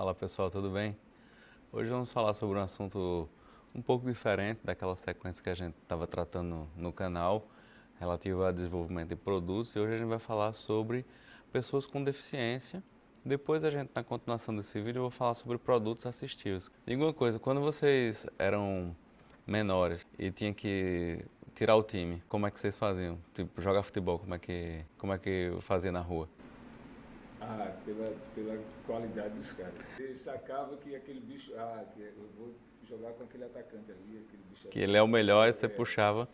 Fala pessoal, tudo bem? Hoje vamos falar sobre um assunto um pouco diferente daquela sequência que a gente estava tratando no canal, relativo a desenvolvimento de produtos, e hoje a gente vai falar sobre pessoas com deficiência. Depois a gente, na continuação desse vídeo, eu vou falar sobre produtos assistivos. Diga uma coisa, quando vocês eram menores e tinha que tirar o time, como é que vocês faziam? Tipo, jogar futebol, como é que fazia na rua? Pela qualidade dos caras. Ele sacava que aquele bicho, que eu vou jogar com aquele atacante ali, aquele bicho Que ali ele é o é melhor e melhor. você puxava.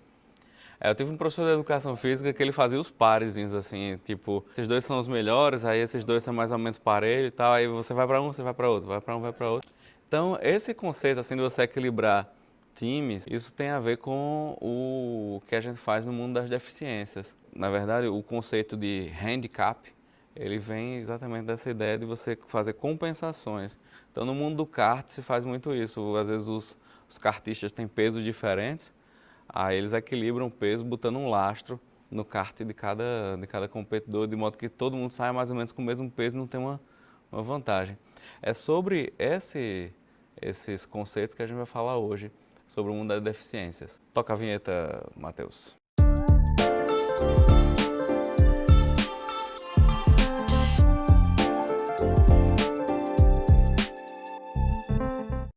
Eu tive um professor de Você educação faz física ali. que ele fazia os parezinhos assim, tipo, esses dois são os melhores, aí esses dois são mais ou menos parelho e tal, aí você vai pra um, você vai pra outro, vai pra um, vai pra outro. Então, esse conceito assim de você equilibrar times, isso tem a ver com o que a gente faz no mundo das deficiências. Na verdade, o conceito de handicap, ele vem exatamente dessa ideia de você fazer compensações. Então, no mundo do kart se faz muito isso. Às vezes os kartistas têm pesos diferentes, aí eles equilibram o peso botando um lastro no kart de cada competidor, de modo que todo mundo saia mais ou menos com o mesmo peso e não tem uma vantagem. É sobre esses conceitos que a gente vai falar hoje, sobre o mundo das deficiências. Toca a vinheta, Matheus.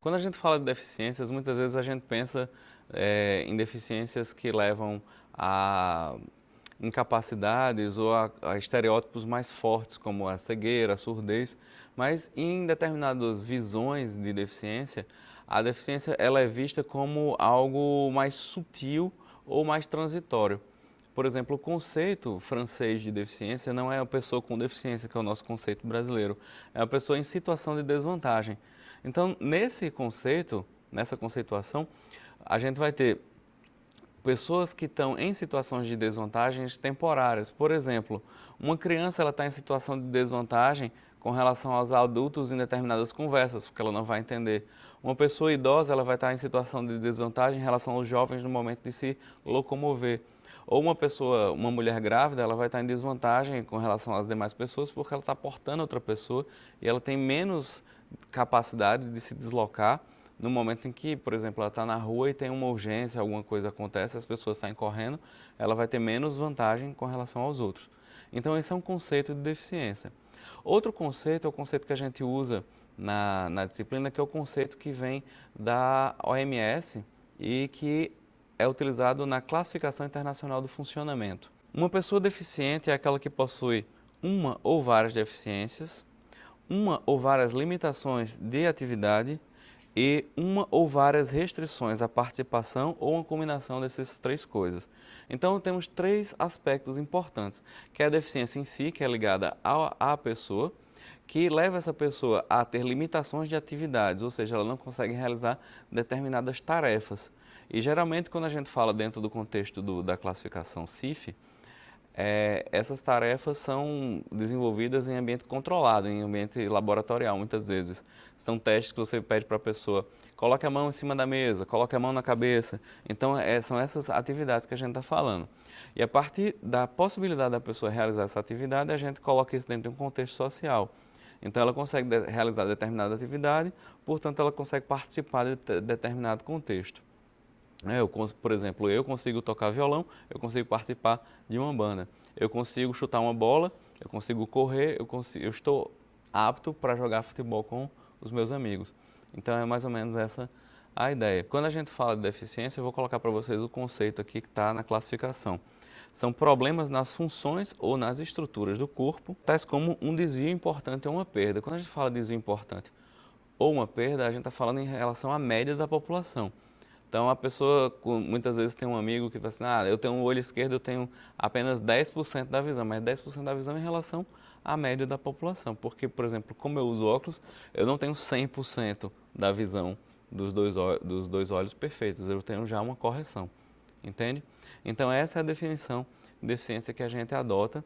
Quando a gente fala de deficiências, muitas vezes a gente pensa em deficiências que levam a incapacidades ou a estereótipos mais fortes, como a cegueira, a surdez, mas em determinadas visões de deficiência, a deficiência ela é vista como algo mais sutil ou mais transitório. Por exemplo, o conceito francês de deficiência não é a pessoa com deficiência, que é o nosso conceito brasileiro, é a pessoa em situação de desvantagem. Então, nesse conceito, nessa conceituação, a gente vai ter pessoas que estão em situações de desvantagens temporárias. Por exemplo, uma criança ela está em situação de desvantagem com relação aos adultos em determinadas conversas, porque ela não vai entender. Uma pessoa idosa ela vai estar em situação de desvantagem em relação aos jovens no momento de se locomover. Ou uma pessoa, uma mulher grávida, ela vai estar em desvantagem com relação às demais pessoas porque ela está portando outra pessoa e ela tem menos capacidade de se deslocar no momento em que, por exemplo, ela está na rua e tem uma urgência, alguma coisa acontece, as pessoas saem correndo, ela vai ter menos vantagem com relação aos outros. Então, esse é um conceito de deficiência. Outro conceito é o conceito que a gente usa na disciplina, que é o conceito que vem da OMS e que é utilizado na Classificação Internacional do Funcionamento. Uma pessoa deficiente é aquela que possui uma ou várias deficiências, uma ou várias limitações de atividade e uma ou várias restrições à participação ou uma combinação dessas três coisas. Então temos três aspectos importantes, que é a deficiência em si, que é ligada à pessoa, que leva essa pessoa a ter limitações de atividades, ou seja, ela não consegue realizar determinadas tarefas. E geralmente quando a gente fala dentro do contexto da classificação CIF, essas tarefas são desenvolvidas em ambiente controlado, em ambiente laboratorial, muitas vezes. São testes que você pede para a pessoa, coloque a mão em cima da mesa, coloque a mão na cabeça. Então, são essas atividades que a gente está falando. E a partir da possibilidade da pessoa realizar essa atividade, a gente coloca isso dentro de um contexto social. Então, ela consegue realizar determinada atividade, portanto, ela consegue participar de determinado contexto. Por exemplo, eu consigo tocar violão, eu consigo participar de uma banda. Eu consigo chutar uma bola, eu consigo correr, eu estou apto para jogar futebol com os meus amigos. Então é mais ou menos essa a ideia. Quando a gente fala de deficiência, eu vou colocar para vocês o conceito aqui que está na classificação. São problemas nas funções ou nas estruturas do corpo, tais como um desvio importante ou uma perda. Quando a gente fala de desvio importante ou uma perda, a gente está falando em relação à média da população. Então, a pessoa muitas vezes tem um amigo que fala assim, eu tenho um olho esquerdo, eu tenho apenas 10% da visão, mas 10% da visão em relação à média da população. Porque, por exemplo, como eu uso óculos, eu não tenho 100% da visão dos dois olhos perfeitos, eu tenho já uma correção, entende? Então, essa é a definição de deficiência que a gente adota,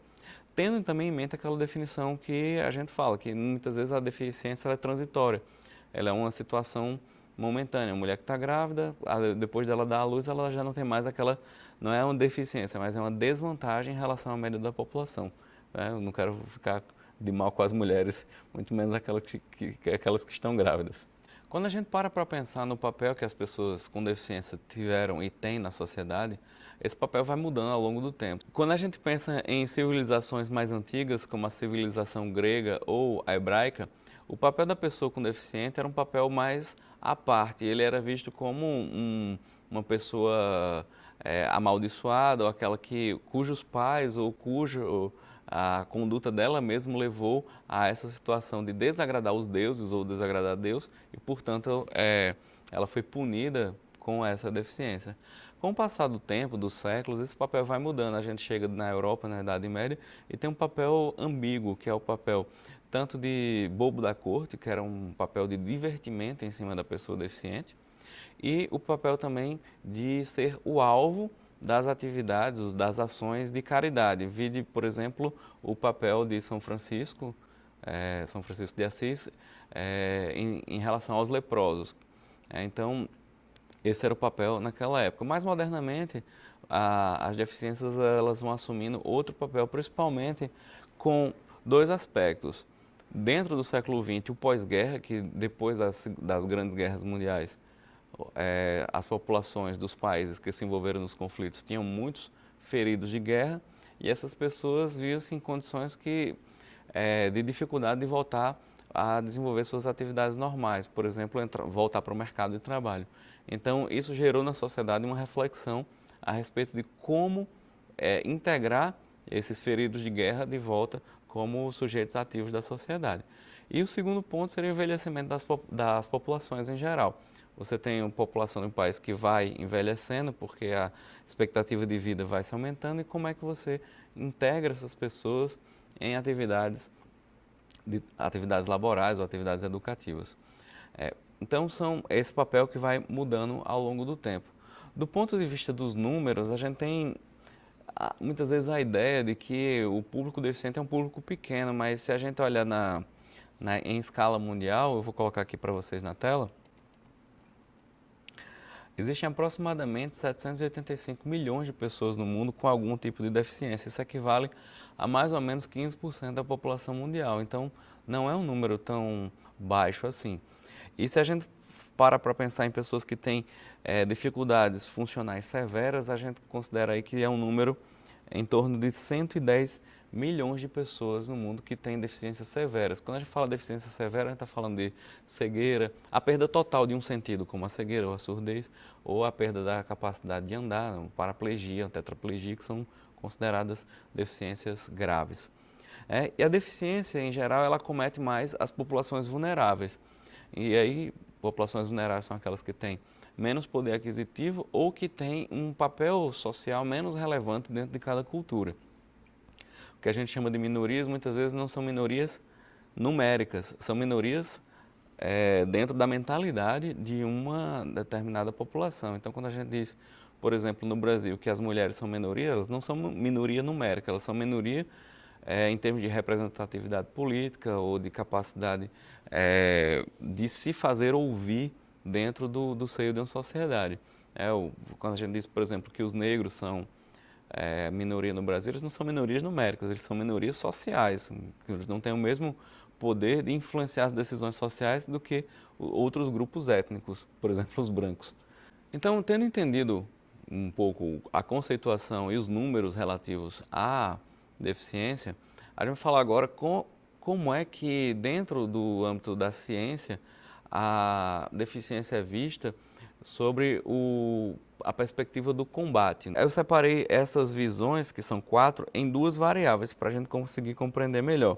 tendo também em mente aquela definição que a gente fala, que muitas vezes a deficiência é transitória, ela é uma situação momentânea. A mulher que está grávida, depois dela dar à luz, ela já não tem mais aquela, não é uma deficiência, mas é uma desvantagem em relação à média da população. Eu não quero ficar de mal com as mulheres, muito menos aquelas que estão grávidas. Quando a gente para pensar no papel que as pessoas com deficiência tiveram e têm na sociedade, esse papel vai mudando ao longo do tempo. Quando a gente pensa em civilizações mais antigas, como a civilização grega ou a hebraica, o papel da pessoa com deficiência era um papel mais à parte. Ele era visto como uma pessoa amaldiçoada, ou aquela cujos pais ou a conduta dela mesmo levou a essa situação de desagradar os deuses ou desagradar a Deus e, portanto, ela foi punida com essa deficiência. Com o passar do tempo, dos séculos, esse papel vai mudando. A gente chega na Europa, na Idade Média, e tem um papel ambíguo, que é o papel tanto de bobo da corte, que era um papel de divertimento em cima da pessoa deficiente, e o papel também de ser o alvo das atividades, das ações de caridade. Vide, por exemplo, o papel de São Francisco de Assis, em relação aos leprosos. Então, esse era o papel naquela época. Mais modernamente, as deficiências elas vão assumindo outro papel, principalmente com dois aspectos. Dentro do século XX, o pós-guerra, que depois das grandes guerras mundiais, as populações dos países que se envolveram nos conflitos tinham muitos feridos de guerra e essas pessoas viam-se em condições de dificuldade de voltar a desenvolver suas atividades normais, por exemplo, voltar para o mercado de trabalho. Então, isso gerou na sociedade uma reflexão a respeito de como integrar esses feridos de guerra de volta como sujeitos ativos da sociedade. E o segundo ponto seria o envelhecimento das populações em geral. Você tem uma população de um país que vai envelhecendo porque a expectativa de vida vai se aumentando e como é que você integra essas pessoas em atividades laborais ou atividades educativas. Então, são esse papel que vai mudando ao longo do tempo. Do ponto de vista dos números, a gente tem muitas vezes a ideia de que o público deficiente é um público pequeno, mas se a gente olhar em escala mundial, eu vou colocar aqui para vocês na tela, existem aproximadamente 785 milhões de pessoas no mundo com algum tipo de deficiência. Isso equivale a mais ou menos 15% da população mundial. Então, não é um número tão baixo assim. E se a gente para pensar em pessoas que têm dificuldades funcionais severas, a gente considera aí que é um número em torno de 110 milhões de pessoas no mundo que têm deficiências severas. Quando a gente fala de deficiência severa, a gente está falando de cegueira, a perda total de um sentido, como a cegueira ou a surdez, ou a perda da capacidade de andar, a paraplegia, a tetraplegia, que são consideradas deficiências graves. E a deficiência, em geral, ela acomete mais as populações vulneráveis. E aí, populações vulneráveis são aquelas que têm menos poder aquisitivo ou que têm um papel social menos relevante dentro de cada cultura. O que a gente chama de minorias, muitas vezes não são minorias numéricas, são minorias dentro da mentalidade de uma determinada população. Então, quando a gente diz, por exemplo, no Brasil, que as mulheres são minoria, elas não são minoria numérica, elas são minoria em termos de representatividade política ou de capacidade de se fazer ouvir dentro do seio de uma sociedade. Quando a gente diz, por exemplo, que os negros são minoria no Brasil, eles não são minorias numéricas, eles são minorias sociais, eles não têm o mesmo poder de influenciar as decisões sociais do que outros grupos étnicos, por exemplo, os brancos. Então, tendo entendido um pouco a conceituação e os números relativos à deficiência, a gente vai falar agora como é que dentro do âmbito da ciência a deficiência é vista sobre a perspectiva do combate. Eu separei essas visões, que são 4, em 2 variáveis para a gente conseguir compreender melhor.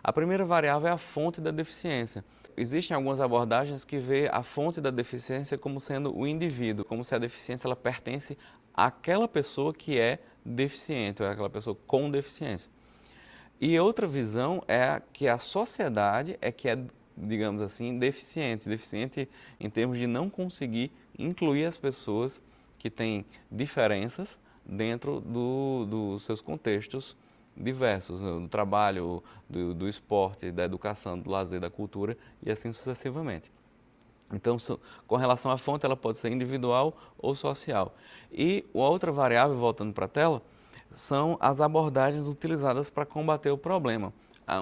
A primeira variável é a fonte da deficiência. Existem algumas abordagens que vê a fonte da deficiência como sendo o indivíduo, como se a deficiência ela pertence àquela pessoa que é deficiente, ou àquela pessoa com deficiência. E outra visão é que a sociedade é que é, digamos assim, deficiente em termos de não conseguir incluir as pessoas que têm diferenças dentro dos seus contextos diversos, do trabalho, do esporte, da educação, do lazer, da cultura e assim sucessivamente. Então, com relação à fonte, ela pode ser individual ou social. E a outra variável, voltando para a tela, são as abordagens utilizadas para combater o problema.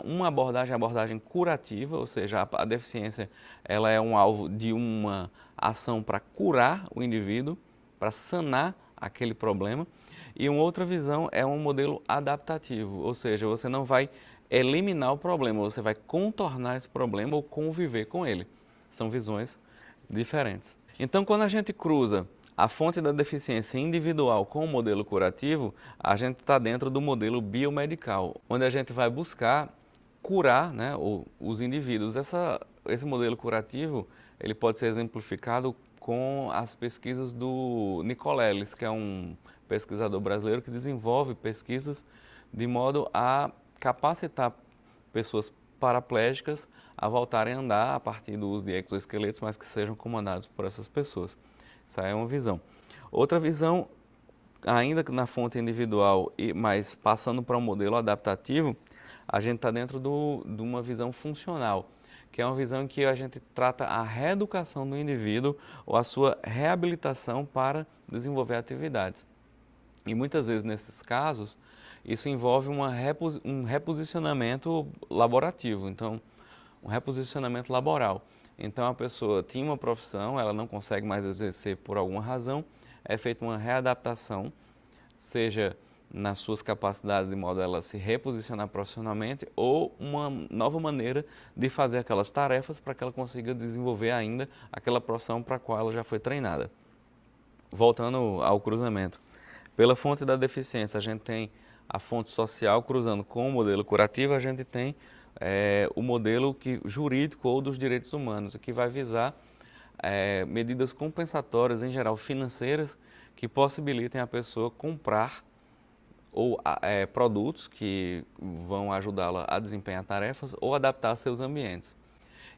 uma abordagem, a abordagem curativa, ou seja, a deficiência ela é um alvo de uma ação para curar o indivíduo, para sanar aquele problema. E uma outra visão é um modelo adaptativo, ou seja, você não vai eliminar o problema, você vai contornar esse problema ou conviver com ele. São visões diferentes. Então, quando a gente cruza a fonte da deficiência individual com o modelo curativo, a gente está dentro do modelo biomedical, onde a gente vai buscar curar, né, os indivíduos. Esse modelo curativo ele pode ser exemplificado com as pesquisas do Nicoleles, que é um pesquisador brasileiro que desenvolve pesquisas de modo a capacitar pessoas paraplégicas a voltarem a andar a partir do uso de exoesqueletos, mas que sejam comandados por essas pessoas. Essa é uma visão. Outra visão, ainda na fonte individual, mas passando para um modelo adaptativo, a gente está dentro de uma visão funcional, que é uma visão em que a gente trata a reeducação do indivíduo ou a sua reabilitação para desenvolver atividades. E muitas vezes, nesses casos, isso envolve um reposicionamento laborativo, então, um reposicionamento laboral. Então, a pessoa tinha uma profissão, ela não consegue mais exercer por alguma razão, é feita uma readaptação, seja nas suas capacidades de modo a ela se reposicionar profissionalmente ou uma nova maneira de fazer aquelas tarefas para que ela consiga desenvolver ainda aquela profissão para a qual ela já foi treinada. Voltando ao cruzamento. Pela fonte da deficiência, a gente tem a fonte social cruzando com o modelo curativo, a gente tem o modelo jurídico ou dos direitos humanos, que vai visar medidas compensatórias, em geral financeiras, que possibilitem a pessoa comprar ou produtos que vão ajudá-la a desempenhar tarefas ou adaptar seus ambientes.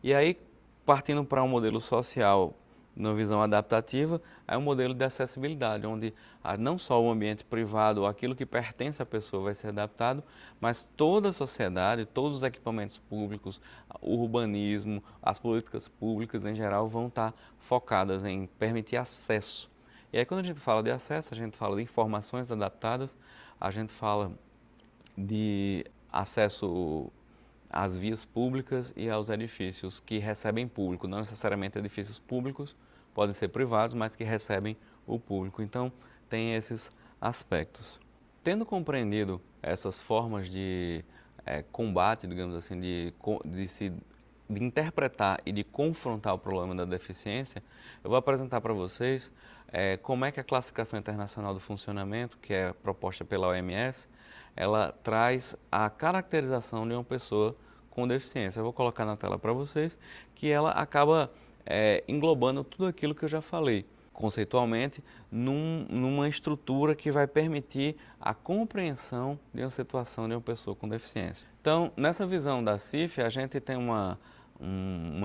E aí, partindo para um modelo social, numa visão adaptativa, é um modelo de acessibilidade, onde não só o ambiente privado, aquilo que pertence à pessoa vai ser adaptado, mas toda a sociedade, todos os equipamentos públicos, o urbanismo, as políticas públicas em geral vão estar focadas em permitir acesso. E aí quando a gente fala de acesso, a gente fala de informações adaptadas, a gente fala de acesso às vias públicas e aos edifícios que recebem público, não necessariamente edifícios públicos, podem ser privados, mas que recebem o público. Então, tem esses aspectos. Tendo compreendido essas formas de combate, digamos assim, de interpretar e de confrontar o problema da deficiência, eu vou apresentar para vocês como é que a Classificação Internacional do Funcionamento, que é proposta pela OMS, ela traz a caracterização de uma pessoa com deficiência. Eu vou colocar na tela para vocês que ela acaba englobando tudo aquilo que eu já falei, conceitualmente, numa estrutura que vai permitir a compreensão de uma situação de uma pessoa com deficiência. Então, nessa visão da CIF, a gente tem uma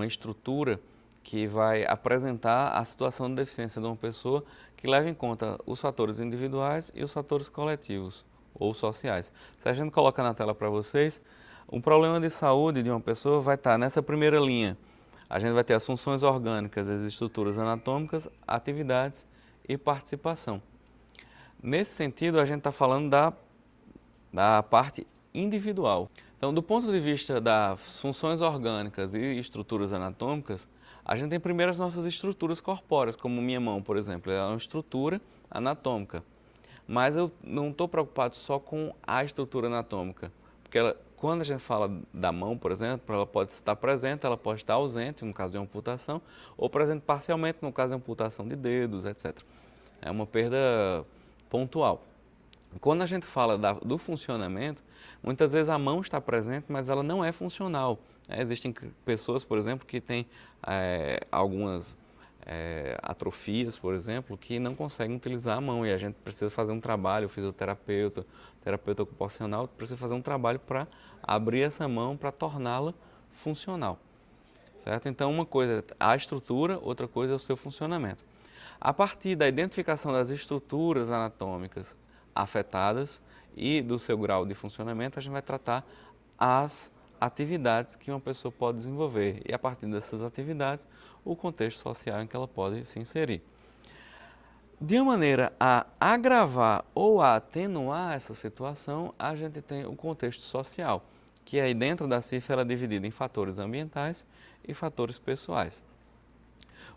estrutura que vai apresentar a situação de deficiência de uma pessoa que leva em conta os fatores individuais e os fatores coletivos ou sociais. Se a gente coloca na tela para vocês, um problema de saúde de uma pessoa vai estar nessa primeira linha. A gente vai ter as funções orgânicas, as estruturas anatômicas, atividades e participação. Nesse sentido, a gente está falando da parte individual. Então, do ponto de vista das funções orgânicas e estruturas anatômicas, a gente tem primeiro as nossas estruturas corpóreas, como minha mão, por exemplo, ela é uma estrutura anatômica. Mas eu não estou preocupado só com a estrutura anatômica, porque quando a gente fala da mão, por exemplo, ela pode estar presente, ela pode estar ausente no caso de amputação, ou presente parcialmente no caso de amputação de dedos, etc. É uma perda pontual. Quando a gente fala do funcionamento, muitas vezes a mão está presente, mas ela não é funcional. Existem pessoas, por exemplo, que têm algumas atrofias, por exemplo, que não conseguem utilizar a mão e a gente precisa fazer um trabalho, o fisioterapeuta, terapeuta ocupacional, precisa fazer um trabalho para abrir essa mão, para torná-la funcional. Certo? Então, uma coisa é a estrutura, outra coisa é o seu funcionamento. A partir da identificação das estruturas anatômicas afetadas e do seu grau de funcionamento, a gente vai tratar as atividades que uma pessoa pode desenvolver e, a partir dessas atividades, o contexto social em que ela pode se inserir. De uma maneira a agravar ou a atenuar essa situação, a gente tem o contexto social, que aí dentro da CIF ela é dividida em fatores ambientais e fatores pessoais.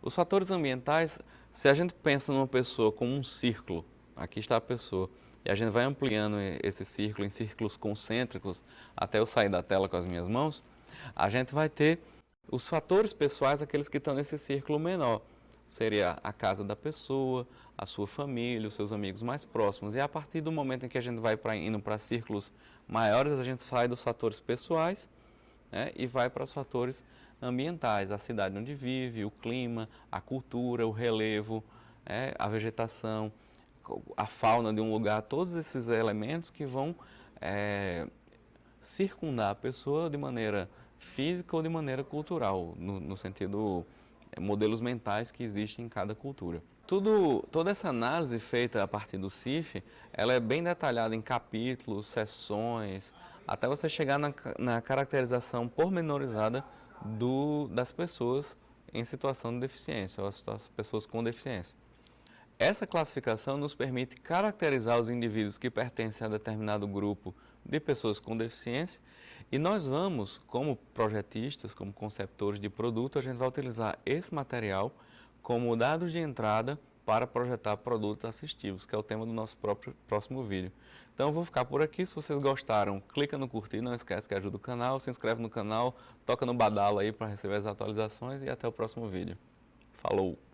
Os fatores ambientais, se a gente pensa numa pessoa como um círculo, aqui está a pessoa, e a gente vai ampliando esse círculo em círculos concêntricos até eu sair da tela com as minhas mãos, a gente vai ter os fatores pessoais, aqueles que estão nesse círculo menor. Seria a casa da pessoa, a sua família, os seus amigos mais próximos. E a partir do momento em que a gente vai indo para círculos maiores, a gente sai dos fatores pessoais, né, e vai para os fatores ambientais, a cidade onde vive, o clima, a cultura, o relevo, a vegetação, a fauna de um lugar, todos esses elementos que vão circundar a pessoa de maneira física ou de maneira cultural, no sentido modelos mentais que existem em cada cultura. Toda essa análise feita a partir do CIF, ela é bem detalhada em capítulos, seções, até você chegar na caracterização pormenorizada das pessoas em situação de deficiência, ou as pessoas com deficiência. Essa classificação nos permite caracterizar os indivíduos que pertencem a determinado grupo de pessoas com deficiência e nós vamos, como projetistas, como conceptores de produto, a gente vai utilizar esse material como dados de entrada para projetar produtos assistivos, que é o tema do nosso próximo vídeo. Então eu vou ficar por aqui, se vocês gostaram, clica no curtir, não esquece que ajuda o canal, se inscreve no canal, toca no badalo aí para receber as atualizações e até o próximo vídeo. Falou!